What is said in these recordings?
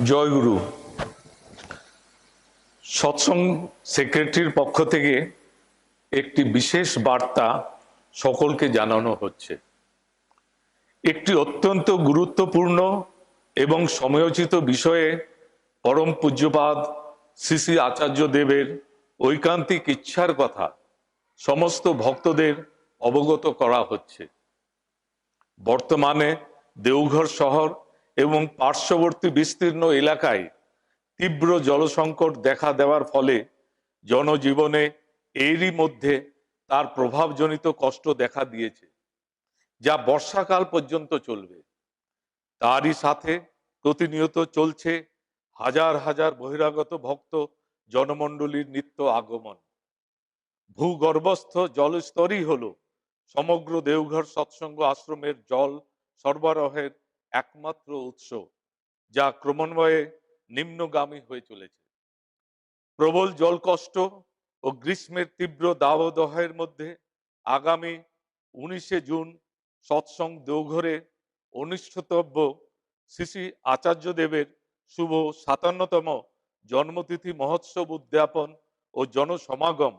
জয়গুরু। সৎসঙ্গ সেক্রেটারির পক্ষ থেকে একটি বিশেষ বার্তা সকলকে জানানো হচ্ছে। একটি অত্যন্ত গুরুত্বপূর্ণ এবং সময়োচিত বিষয়ে পরম পূজ্যপাদ শ্রী শ্রী আচার্য দেবের ঐকান্তিক ইচ্ছার কথা সমস্ত ভক্তদের অবগত করা হচ্ছে। বর্তমানে দেওঘর শহর এবং পার্শ্ববর্তী বিস্তীর্ণ এলাকায় তীব্র জলসংকট দেখা দেওয়ার ফলে জনজীবনে এরই মধ্যে তার প্রভাবজনিত কষ্ট দেখা দিয়েছে, যা বর্ষাকাল পর্যন্ত চলবে। তারই সাথে প্রতিনিয়ত চলছে হাজার হাজার বহিরাগত ভক্ত জনমণ্ডলীর নিত্য আগমন। ভূগর্ভস্থ জলস্তরই হলো সমগ্র দেওঘর সৎসঙ্গ আশ্রমের জল সরবরাহের একমাত্র উৎস, যা ক্রমান্বয়ে নিম্নগামী হয়ে চলেছে। প্রবল জলকষ্ট ও গ্রীষ্মের তীব্র দাবদাহের মধ্যে আগামী 19শে জুন সৎসঙ্গ দেওঘরে অনুষ্ঠিতব্য শ্রী শ্রী আচার্য দেবের শুভ 57তম জন্মতিথি মহোৎসব উদ্যাপন ও জনসমাগম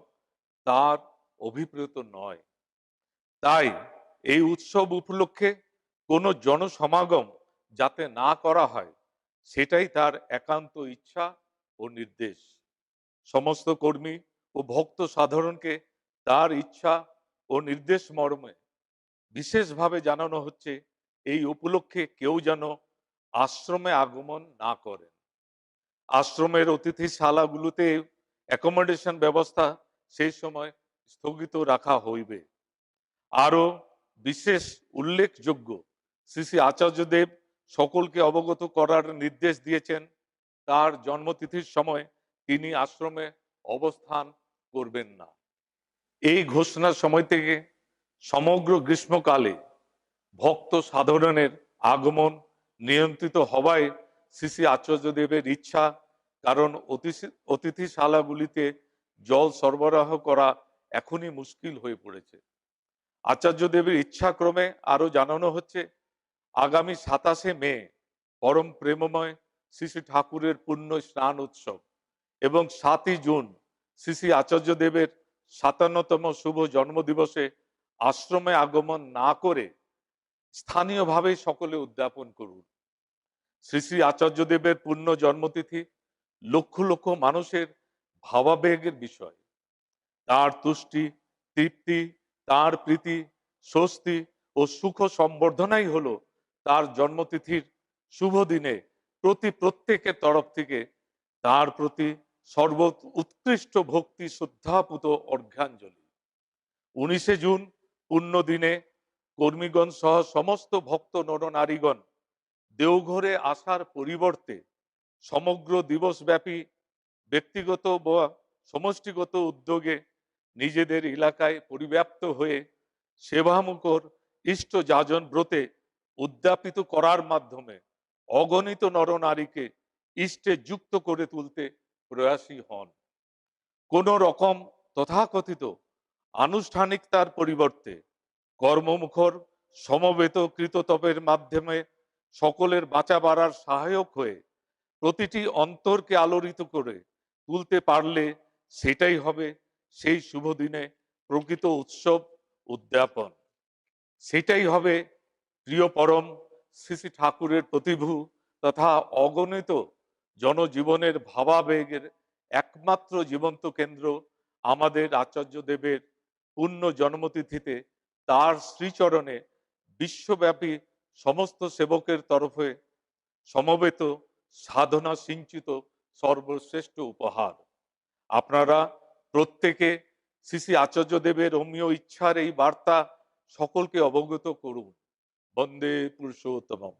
তার অভিপ্রেত নয়। তাই এই উৎসব উপলক্ষে কোনো জনসমাগম যাতে না করা হয়, সেটাই তার একান্ত ইচ্ছা ও নির্দেশ। সমস্ত কর্মী ও ভক্ত সাধারণকে তার ইচ্ছা ও নির্দেশ মর্মে বিশেষভাবে জানানো হচ্ছে, এই উপলক্ষে কেউ যেন আশ্রমে আগমন না করেন। আশ্রমের অতিথিশালাগুলোতে অ্যাকোমোডেশন ব্যবস্থা সেই সময় স্থগিত রাখা হইবে। আরো বিশেষ উল্লেখযোগ্য, শ্রী শ্রী আচার্যদেব সকলকে অবগত করার নির্দেশ দিয়েছেন, তার জন্মতিথির সময় তিনি আশ্রমে অবস্থান করবেন না। এই ঘোষণার সময় থেকে সমগ্র গ্রীষ্মকালে ভক্ত সাধারণের আগমন নিয়ন্ত্রিত হওয়ায় শ্রী শ্রী আচার্যদেবের ইচ্ছা, কারণ অতিথিশালাগুলিতে জল সরবরাহ করা এখনই মুশকিল হয়ে পড়েছে। আচার্যদেবের ইচ্ছাক্রমে আরো জানানো হচ্ছে, আগামী 27শে মে পরম প্রেমময় শ্রী শ্রী ঠাকুরের পুণ্য স্নান উৎসব এবং 7ই জুন শ্রী শ্রী আচার্যদেবের 57তম শুভ জন্মদিবসে আশ্রমে আগমন না করে স্থানীয়ভাবে সকলে উদ্যাপন করুন। শ্রী শ্রী আচার্যদেবের পুণ্য জন্মতিথি লক্ষ লক্ষ মানুষের ভাবাবেগের বিষয়। তার তুষ্টি, তৃপ্তি, তার প্রীতি, স্বস্তি ও সুখ সম্বর্ধনাই হলো তার জন্মতিথির শুভ দিনে প্রত্যেকের তরফ থেকে তার প্রতি সর্ব উৎকৃষ্ট ভক্তি শ্রদ্ধাপুত অর্ঘ্যাঞ্জলি। 19শে জুন পুণ্য দিনে কর্মীগণ সহ সমস্ত ভক্ত নরনারীগণ দেওঘরে আসার পরিবর্তে সমগ্র দিবসব্যাপী ব্যক্তিগত বা সমষ্টিগত উদ্যোগে নিজেদের এলাকায় পরিব্যাপ্ত হয়ে সেবামুখর ইষ্ট যাজন ব্রতে উদ্যাপিত করার মাধ্যমে অগণিত নরনারীকে ইষ্টে যুক্ত করে তুলতে প্রয়াসী হন। কোন রকম তথাকথিত আনুষ্ঠানিকতার পরিবর্তে কর্মমুখর সমবেত কৃততপের মাধ্যমে সকলের বাঁচা বাড়ার সহায়ক হয়ে প্রতিটি অন্তরকে আলোড়িত করে তুলতে পারলে সেটাই হবে সেই শুভ দিনে প্রকৃত উৎসব উদ্যাপন। সেটাই হবে প্রিয় পরম শ্রী শ্রী ঠাকুরের প্রতিভু তথা অগণিত জনজীবনের ভাবাবেগের একমাত্র জীবন্ত কেন্দ্র আমাদের আচার্য দেবের পুণ্য জন্মতিথিতে তার শ্রীচরণে বিশ্বব্যাপী সমস্ত সেবকের তরফে সমবেত সাধনা সিঞ্চিত সর্বশ্রেষ্ঠ উপহার। আপনারা প্রত্যেকে শ্রী শ্রী আচার্য দেবের অমীয় ইচ্ছার এই বার্তা সকলকে অবগত করুন। বন্দে পুরুষোত্তমম।